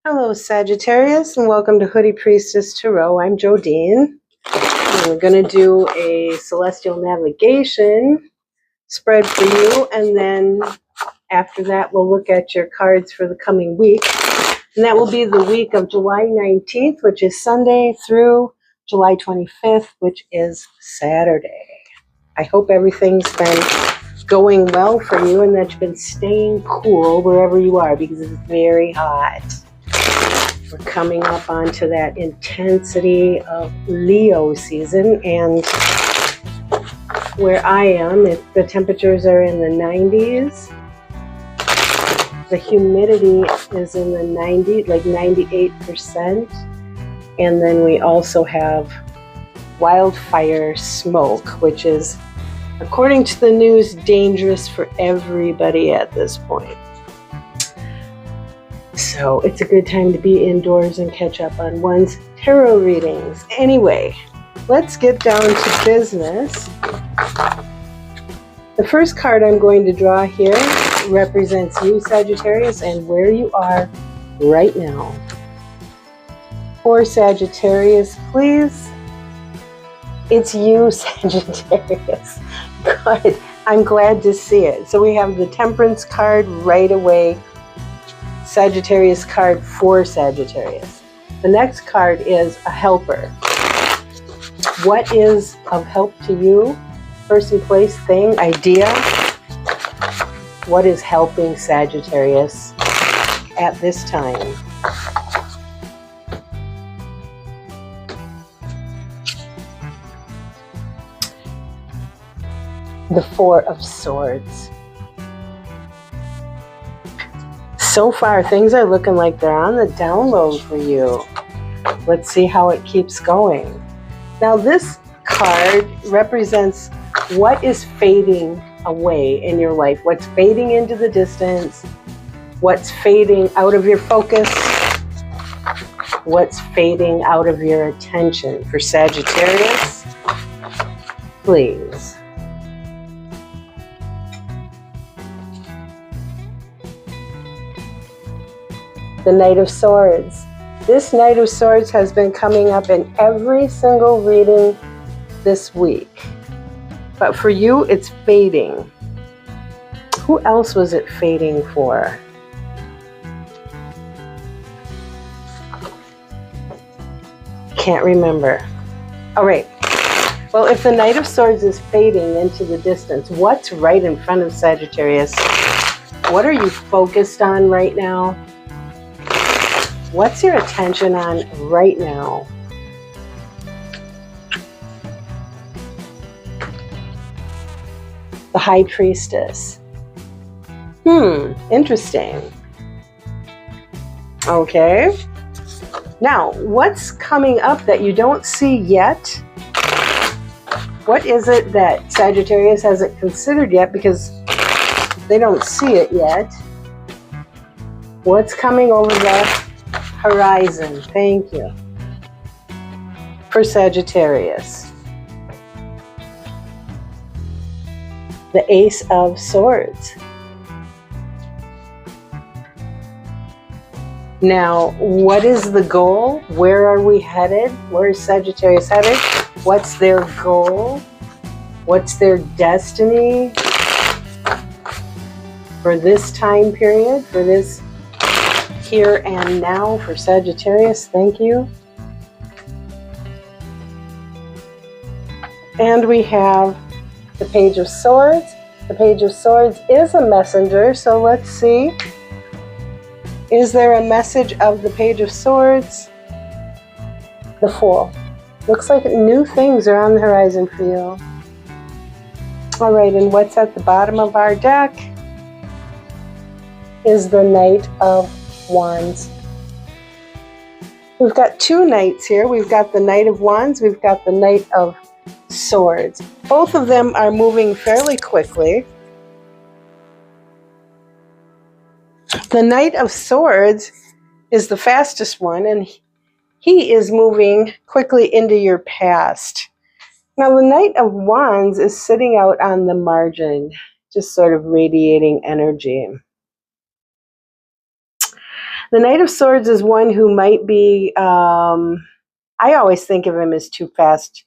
Hello, Sagittarius, and welcome to Hoodie Priestess Tarot. I'm Jodine. We're going to do a celestial navigation spread for you, and then after that, we'll look at your cards for the coming week. And that will be the week of July 19th, which is Sunday, through July 25th, which is Saturday. I hope everything's been going well for you and that you've been staying cool wherever you are, because it's very hot. We're coming up onto that intensity of Leo season, and where I am, the temperatures are in the 90s. The humidity is in the 90s, like 98%. And then we also have wildfire smoke, which is, according to the news, dangerous for everybody at this point. So it's a good time to be indoors and catch up on one's tarot readings. Anyway, let's get down to business. The first card I'm going to draw here represents you, Sagittarius, and where you are right now. For Sagittarius, please. It's you, Sagittarius. Good. I'm glad to see it. So we have the Temperance card right away. Sagittarius card for Sagittarius. The next card is a helper. What is of help to you? Person, place, thing, idea. What is helping Sagittarius at this time? The Four of Swords. So far, things are looking like they're on the download for you. Let's see how it keeps going. Now, this card represents what is fading away in your life, what's fading into the distance, what's fading out of your focus, what's fading out of your attention. For Sagittarius, please. The Knight of Swords. This Knight of Swords has been coming up in every single reading this week. But for you, it's fading. Who else was it fading for? Can't remember. All right. Well, if the Knight of Swords is fading into the distance, what's right in front of Sagittarius? What are you focused on right now? What's your attention on right now? The High Priestess. Interesting. Okay. Now, what's coming up that you don't see yet? What is it that Sagittarius hasn't considered yet because they don't see it yet? What's coming over the horizon? Thank you. For Sagittarius. The Ace of Swords. Now, what is the goal? Where are we headed? Where is Sagittarius headed? What's their goal? What's their destiny for this time period, for this here and now for Sagittarius? Thank you. And we have the Page of Swords. The Page of Swords is a messenger, so let's see. Is there a message of the Page of Swords? The Fool. Looks like new things are on the horizon for you. All right, and what's at the bottom of our deck is the Knight of Wands. We've got two knights here. We've got the Knight of Wands. We've got the Knight of Swords. Both of them are moving fairly quickly. The Knight of Swords is the fastest one, and he is moving quickly into your past. Now, the Knight of Wands is sitting out on the margin, just sort of radiating energy. The Knight of Swords is one who might be, I always think of him as too fast,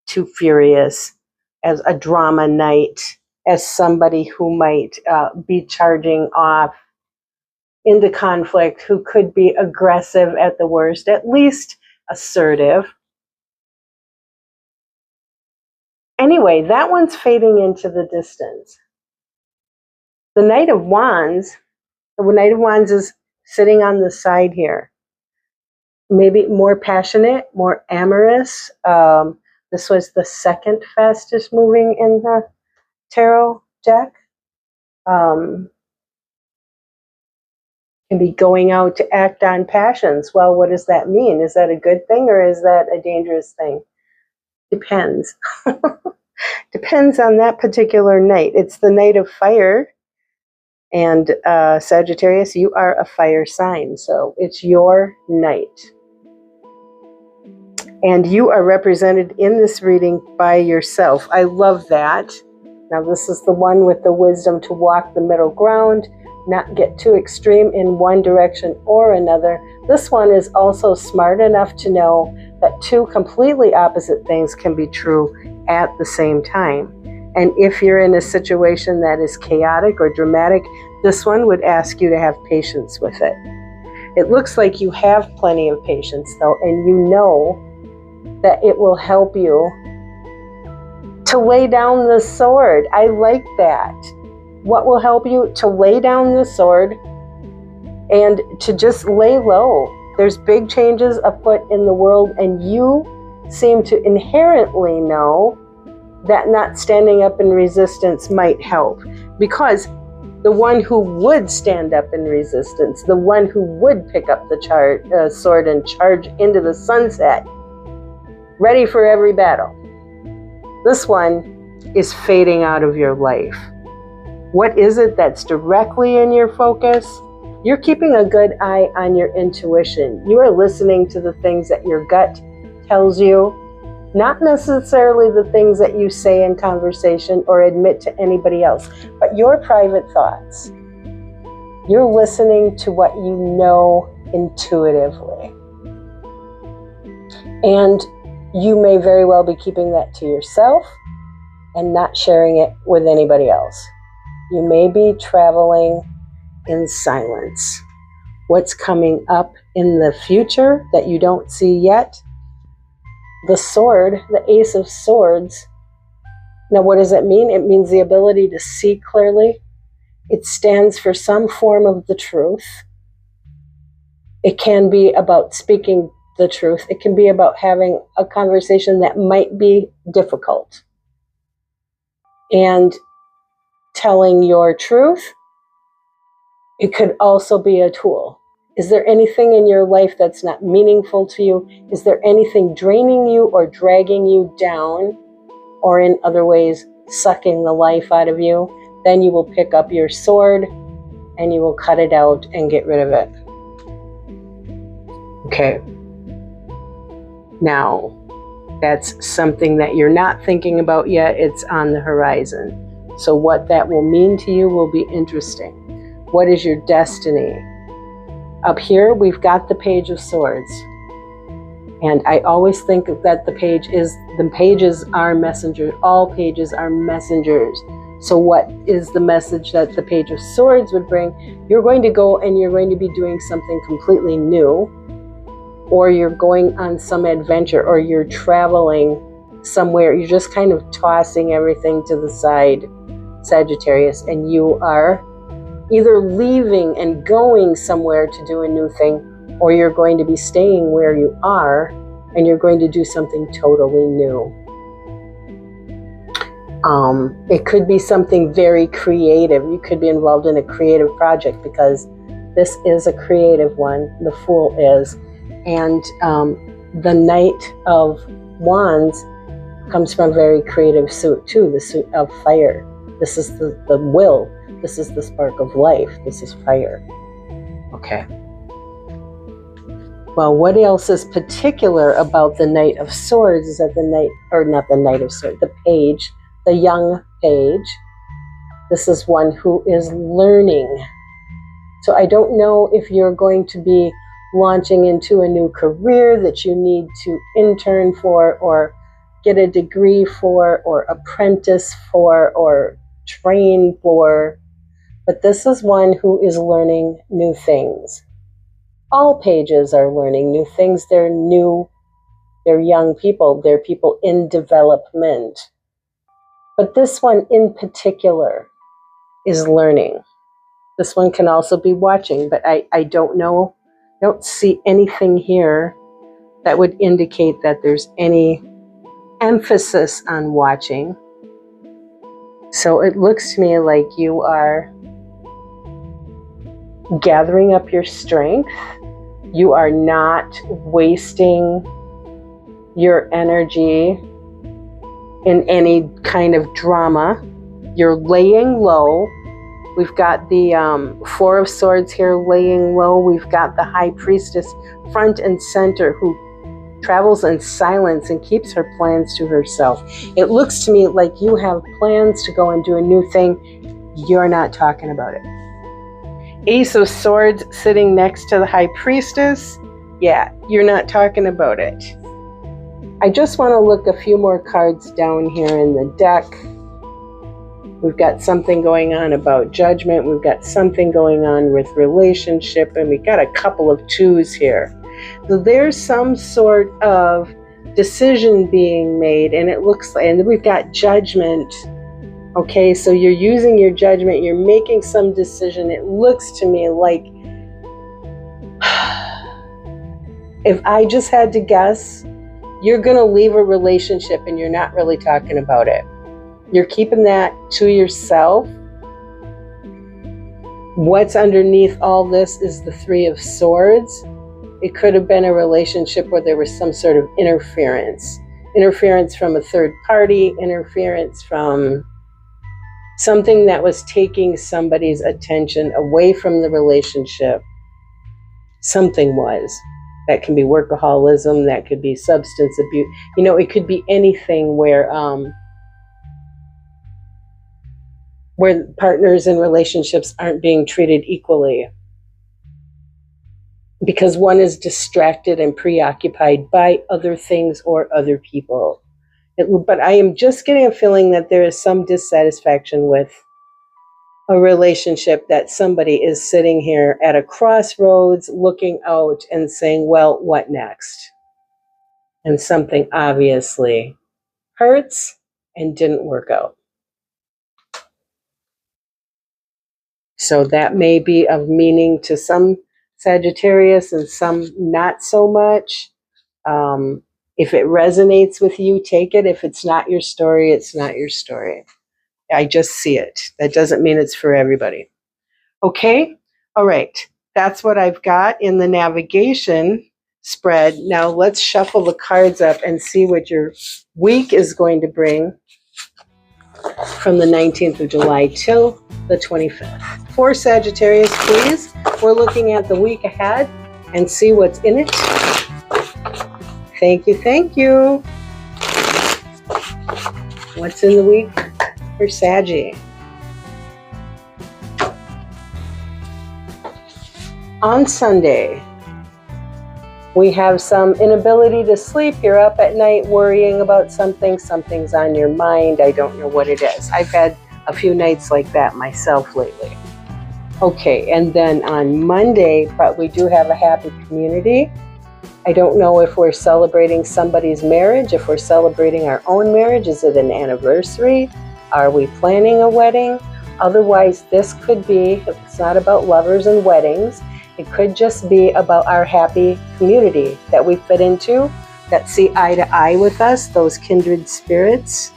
too furious, as a drama knight, as somebody who might be charging off into conflict, who could be aggressive at the worst, at least assertive. Anyway, that one's fading into the distance. The Knight of Wands is sitting on the side here. Maybe more passionate, more amorous. This was the second fastest moving in the tarot deck. Can be going out to act on passions. Well, what does that mean? Is that a good thing or is that a dangerous thing? Depends. Depends on that particular night. It's the Knight of Fire. And Sagittarius, you are a fire sign. So it's your night. And you are represented in this reading by yourself. I love that. Now this is the one with the wisdom to walk the middle ground, not get too extreme in one direction or another. This one is also smart enough to know that two completely opposite things can be true at the same time. And if you're in a situation that is chaotic or dramatic, this one would ask you to have patience with it. It looks like you have plenty of patience though, and you know that it will help you to lay down the sword. I like that. What will help you to lay down the sword and to just lay low? There's big changes afoot in the world, and you seem to inherently know that not standing up in resistance might help, because the one who would stand up in resistance, the one who would pick up the sword and charge into the sunset, ready for every battle, this one is fading out of your life. What is it that's directly in your focus? You're keeping a good eye on your intuition. You are listening to the things that your gut tells you, not necessarily the things that you say in conversation or admit to anybody else, but your private thoughts. You're listening to what you know intuitively. And you may very well be keeping that to yourself and not sharing it with anybody else. You may be traveling in silence. What's coming up in the future that you don't see yet? The sword, the Ace of Swords. Now, what does it mean? It means the ability to see clearly. It stands for some form of the truth. It can be about speaking the truth. It can be about having a conversation that might be difficult and telling your truth. It could also be a tool. Is there anything in your life that's not meaningful to you? Is there anything draining you or dragging you down, or in other ways sucking the life out of you? Then you will pick up your sword and you will cut it out and get rid of it. Okay. Now, that's something that you're not thinking about yet. It's on the horizon. So what that will mean to you will be interesting. What is your destiny? Up here, we've got the Page of Swords. And I always think that the pages are messengers. All pages are messengers. So what is the message that the Page of Swords would bring? You're going to go and you're going to be doing something completely new, or you're going on some adventure, or you're traveling somewhere. You're just kind of tossing everything to the side, Sagittarius, and you are either leaving and going somewhere to do a new thing, or you're going to be staying where you are and you're going to do something totally new. It could be something very creative. You could be involved in a creative project, because this is a creative one. The Fool is. And the Knight of Wands comes from a very creative suit too, the suit of fire. This is the will. This is the spark of life. This is fire. Okay. Well, what else is particular about the Knight of Swords is that the page, the young page, this is one who is learning. So I don't know if you're going to be launching into a new career that you need to intern for or get a degree for or apprentice for or train for. But this is one who is learning new things. All pages are learning new things. They're new. They're young people. They're people in development. But this one in particular is learning. This one can also be watching, but I don't know. I don't see anything here that would indicate that there's any emphasis on watching. So it looks to me like you are gathering up your strength. You are not wasting your energy in any kind of drama. You're laying low. We've got the Four of Swords here laying low. We've got the High Priestess front and center who travels in silence and keeps her plans to herself. It looks to me like you have plans to go and do a new thing. You're not talking about it. Ace of Swords sitting next to the High Priestess. Yeah, you're not talking about it. I just want to look a few more cards down here in the deck. We've got something going on about judgment. We've got something going on with relationship. And we've got a couple of twos here. So there's some sort of decision being made. And it looks like, and we've got judgment. Okay, so you're using your judgment. You're making some decision. It looks to me like, if I just had to guess, you're going to leave a relationship and you're not really talking about it. You're keeping that to yourself. What's underneath all this is the Three of Swords. It could have been a relationship where there was some sort of interference. Interference from a third party, interference from something that was taking somebody's attention away from the relationship. Something was. That can be workaholism, that could be substance abuse. You know, it could be anything where partners in relationships aren't being treated equally because one is distracted and preoccupied by other things or other people. But I am just getting a feeling that there is some dissatisfaction with a relationship, that somebody is sitting here at a crossroads looking out and saying, well, what next? And something obviously hurts and didn't work out. So that may be of meaning to some Sagittarius and some not so much. If it resonates with you, take it. If it's not your story, it's not your story. I just see it. That doesn't mean it's for everybody. Okay? All right. That's what I've got in the navigation spread. Now let's shuffle the cards up and see what your week is going to bring from the 19th of July till the 25th. For Sagittarius, please. We're looking at the week ahead and see what's in it. Thank you, thank you. What's in the week for Saggy? On Sunday, we have some inability to sleep. You're up at night worrying about something. Something's on your mind. I don't know what it is. I've had a few nights like that myself lately. Okay, and then on Monday, but we do have a happy community. I don't know if we're celebrating somebody's marriage, if we're celebrating our own marriage. Is it an anniversary? Are we planning a wedding? Otherwise, this could be, if it's not about lovers and weddings, it could just be about our happy community that we fit into, that see eye to eye with us, those kindred spirits.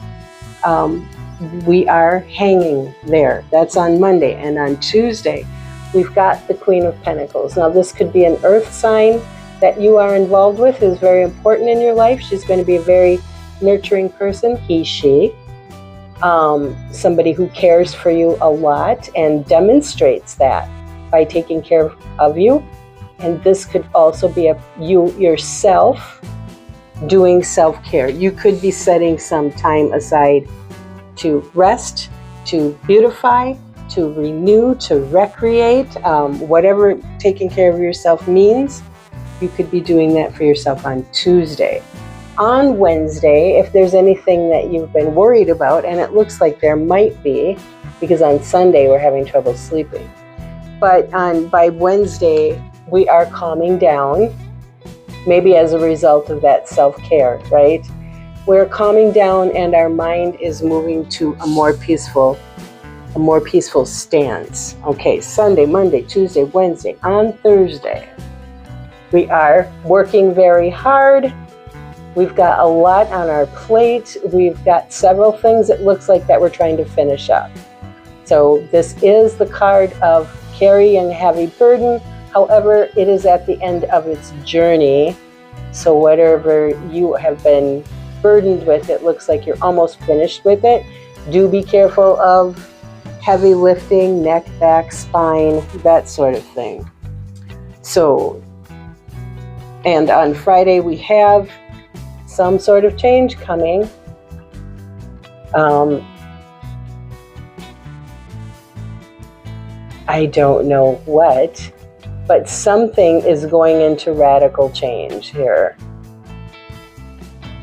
We are hanging there. That's on Monday. And on Tuesday, we've got the Queen of Pentacles. Now, this could be an earth sign that you are involved with, who's very important in your life. She's going to be a very nurturing person, he, she. Somebody who cares for you a lot and demonstrates that by taking care of you. And this could also be you yourself doing self-care. You could be setting some time aside to rest, to beautify, to renew, to recreate, whatever taking care of yourself means. You could be doing that for yourself on Tuesday. On Wednesday, if there's anything that you've been worried about, and it looks like there might be, because on Sunday we're having trouble sleeping. But by Wednesday, we are calming down, maybe as a result of that self-care, right? We're calming down and our mind is moving to a more peaceful stance. Okay, Sunday, Monday, Tuesday, Wednesday. On Thursday, we are working very hard. We've got a lot on our plate. We've got several things it looks like that we're trying to finish up. So this is the card of carrying a heavy burden. However, it is at the end of its journey. So whatever you have been burdened with, it looks like you're almost finished with it. Do be careful of heavy lifting, neck, back, spine, that sort of thing. So, and on Friday we have some sort of change coming. I don't know what, but something is going into radical change here.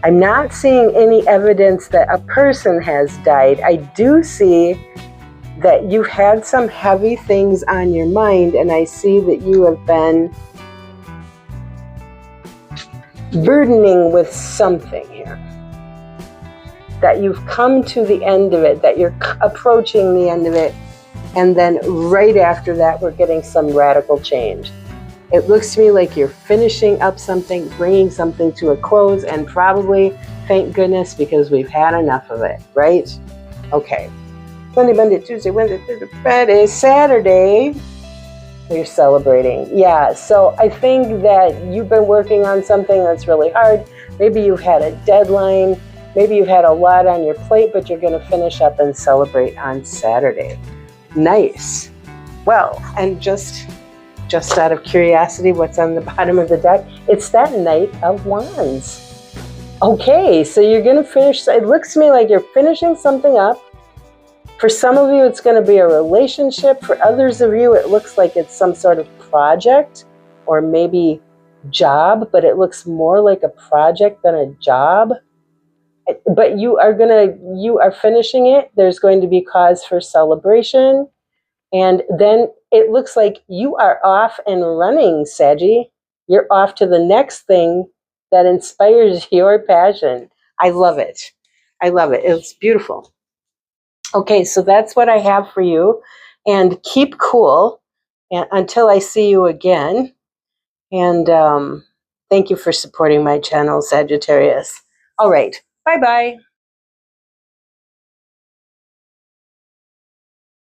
I'm not seeing any evidence that a person has died. I do see that you've had some heavy things on your mind, and I see that you have been burdening with something here. That you've come to the end of it, that you're approaching the end of it, and then right after that, we're getting some radical change. It looks to me like you're finishing up something, bringing something to a close, and probably, thank goodness, because we've had enough of it, right? Okay. Sunday, Monday, Tuesday, Wednesday, Thursday, Friday, Saturday, we're celebrating. Yeah, so I think that you've been working on something that's really hard. Maybe you've had a deadline. Maybe you've had a lot on your plate, but you're going to finish up and celebrate on Saturday. Nice. Well, and just out of curiosity, what's on the bottom of the deck? It's that Knight of Wands. Okay, so you're going to finish. It looks to me like you're finishing something up. For some of you, it's going to be a relationship. For others of you, it looks like it's some sort of project or maybe job, but it looks more like a project than a job. But you are finishing it. There's going to be cause for celebration. And then it looks like you are off and running, Saggy. You're off to the next thing that inspires your passion. I love it. I love it. It's beautiful. Okay, so that's what I have for you. And keep cool until I see you again. And thank you for supporting my channel, Sagittarius. All right. Bye-bye.